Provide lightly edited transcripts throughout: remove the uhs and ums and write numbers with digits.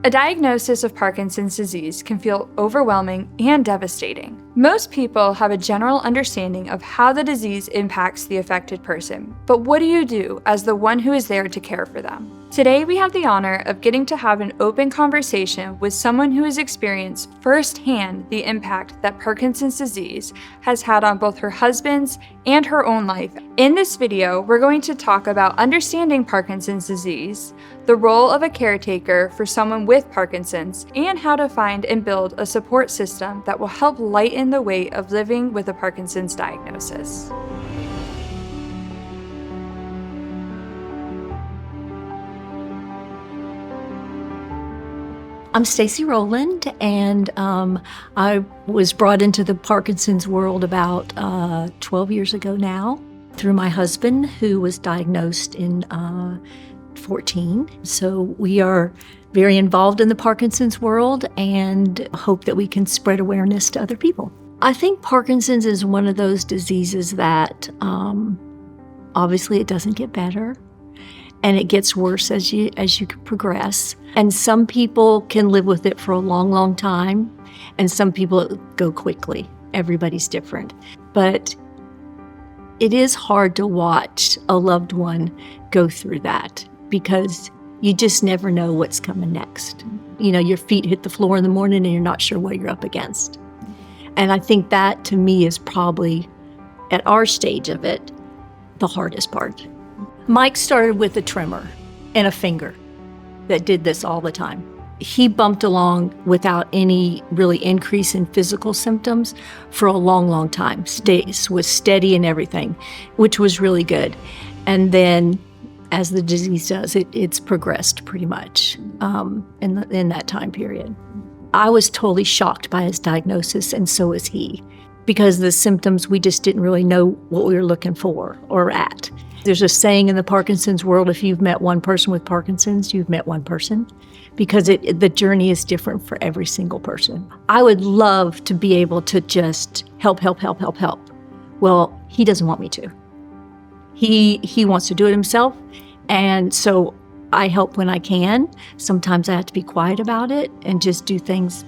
A diagnosis of Parkinson's disease can feel overwhelming and devastating. Most people have a general understanding of how the disease impacts the affected person, but what do you do as the one who is there to care for them? Today, we have the honor of getting to have an open conversation with someone who has experienced firsthand the impact that Parkinson's disease has had on both her husband's and her own life. In this video, we're going to talk about understanding Parkinson's disease, the role of a caretaker for someone with Parkinson's, and how to find and build a support system that will help lighten the weight of living with a Parkinson's diagnosis. I'm Stacy Rowland, and I was brought into the Parkinson's world about 12 years ago now through my husband, who was diagnosed in 14. So we are very involved in the Parkinson's world and hope that we can spread awareness to other people. I think Parkinson's is one of those diseases that obviously it doesn't get better. And it gets worse as you progress. And some people can live with it for a long, long time, and some people go quickly. Everybody's different. But it is hard to watch a loved one go through that because you just never know what's coming next. You know, your feet hit the floor in the morning and you're not sure what you're up against. And I think that, to me, is probably, at our stage of it, the hardest part. Mike started with a tremor and a finger that did this all the time. He bumped along without any really increase in physical symptoms for a long, long time. Was steady and everything, which was really good. And then, as the disease does, it's progressed pretty much in that time period. I was totally shocked by his diagnosis, and so was he, because the symptoms, we just didn't really know what we were looking for or at. There's a saying in the Parkinson's world, if you've met one person with Parkinson's, you've met one person, because the journey is different for every single person. I would love to be able to just help. Well, he doesn't want me to. He wants to do it himself, and so I help when I can. Sometimes I have to be quiet about it and just do things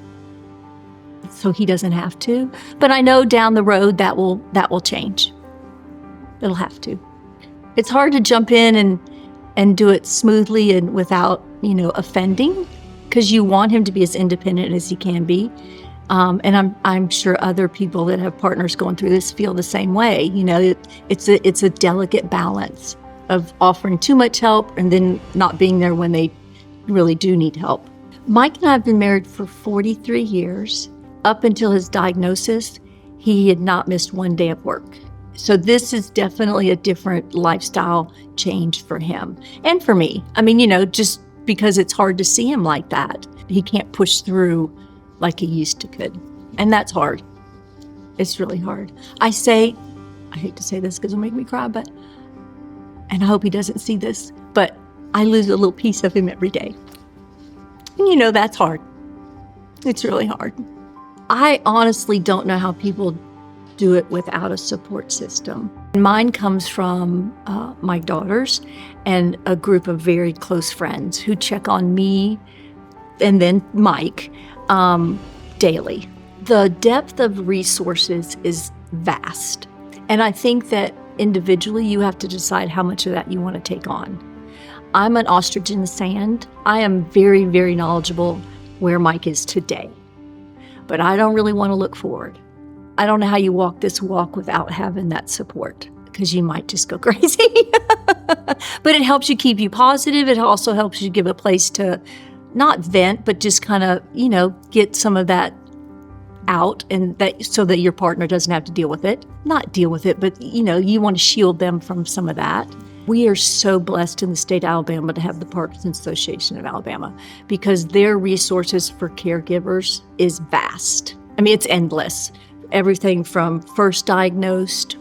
so he doesn't have to. But I know down the road that will change. It'll have to. It's hard to jump in and do it smoothly and without, offending, because you want him to be as independent as he can be. And I'm sure other people that have partners going through this feel the same way. It's a delicate balance of offering too much help and then not being there when they really do need help. Mike and I have been married for 43 years. Up until his diagnosis, he had not missed one day of work. So this is definitely a different lifestyle change for him and for me. I mean, just because it's hard to see him like that. He can't push through like he used to could. And that's hard. It's really hard. I hate to say this because it'll make me cry, and I hope he doesn't see this, but I lose a little piece of him every day. And that's hard. It's really hard. I honestly don't know how people do it without a support system. Mine comes from my daughters and a group of very close friends who check on me and then Mike daily. The depth of resources is vast. And I think that individually you have to decide how much of that you want to take on. I'm an ostrich in the sand. I am very, very knowledgeable where Mike is today, but I don't really want to look forward. I don't know how you walk this walk without having that support, because you might just go crazy. But it helps you keep you positive. It also helps you give a place to not vent, but just kind of, get some of that out, and that so that your partner doesn't have to deal with it. Not deal with it, but you want to shield them from some of that. We are so blessed in the state of Alabama to have the Parkinson's Association of Alabama, because their resources for caregivers is vast. I mean, it's endless. Everything from first diagnosed,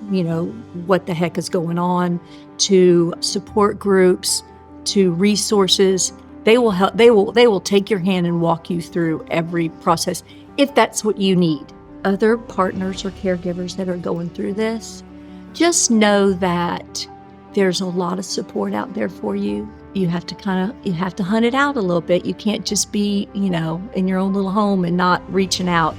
what the heck is going on, to support groups, to resources. They will help. They will take your hand and walk you through every process if that's what you need. Other partners or caregivers that are going through this, just know that there's a lot of support out there for you. you have to hunt it out a little bit. You can't just be, in your own little home and not reaching out.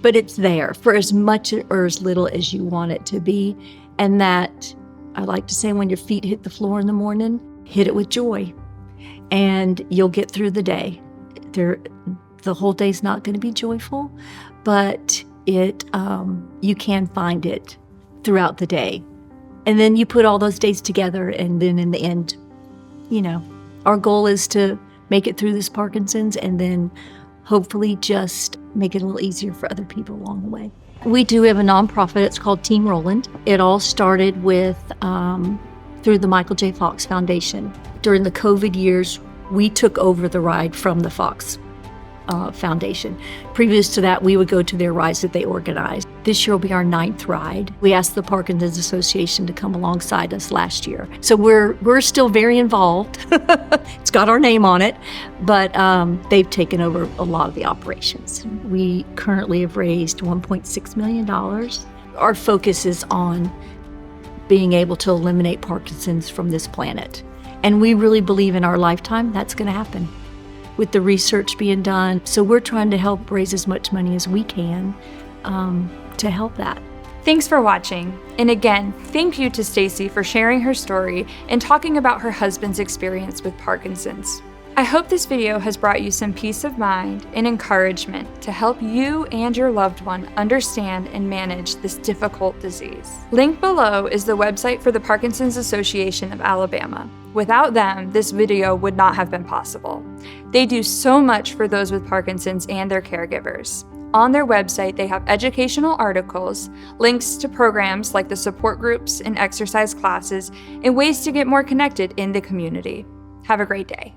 But it's there for as much or as little as you want it to be. And that, I like to say, when your feet hit the floor in the morning, hit it with joy, and you'll get through the day. The whole day's not going to be joyful, but you can find it throughout the day. And then you put all those days together, and then in the end, our goal is to make it through this Parkinson's, and then hopefully just make it a little easier for other people along the way. We do have a nonprofit. It's called Team Rowland. It all started with through the Michael J. Fox Foundation. During the COVID years, we took over the ride from the Fox Foundation. Previous to that, we would go to their rides that they organized. This year will be our 9th ride. We asked the Parkinson's Association to come alongside us last year. So we're still very involved. It's got our name on it, but they've taken over a lot of the operations. We currently have raised $1.6 million. Our focus is on being able to eliminate Parkinson's from this planet. And we really believe in our lifetime that's going to happen with the research being done. So we're trying to help raise as much money as we can to help that. Thanks for watching. And again, thank you to Stacy for sharing her story and talking about her husband's experience with Parkinson's. I hope this video has brought you some peace of mind and encouragement to help you and your loved one understand and manage this difficult disease. Linked below is the website for the Parkinson's Association of Alabama. Without them, this video would not have been possible. They do so much for those with Parkinson's and their caregivers. On their website, they have educational articles, links to programs like the support groups and exercise classes, and ways to get more connected in the community. Have a great day.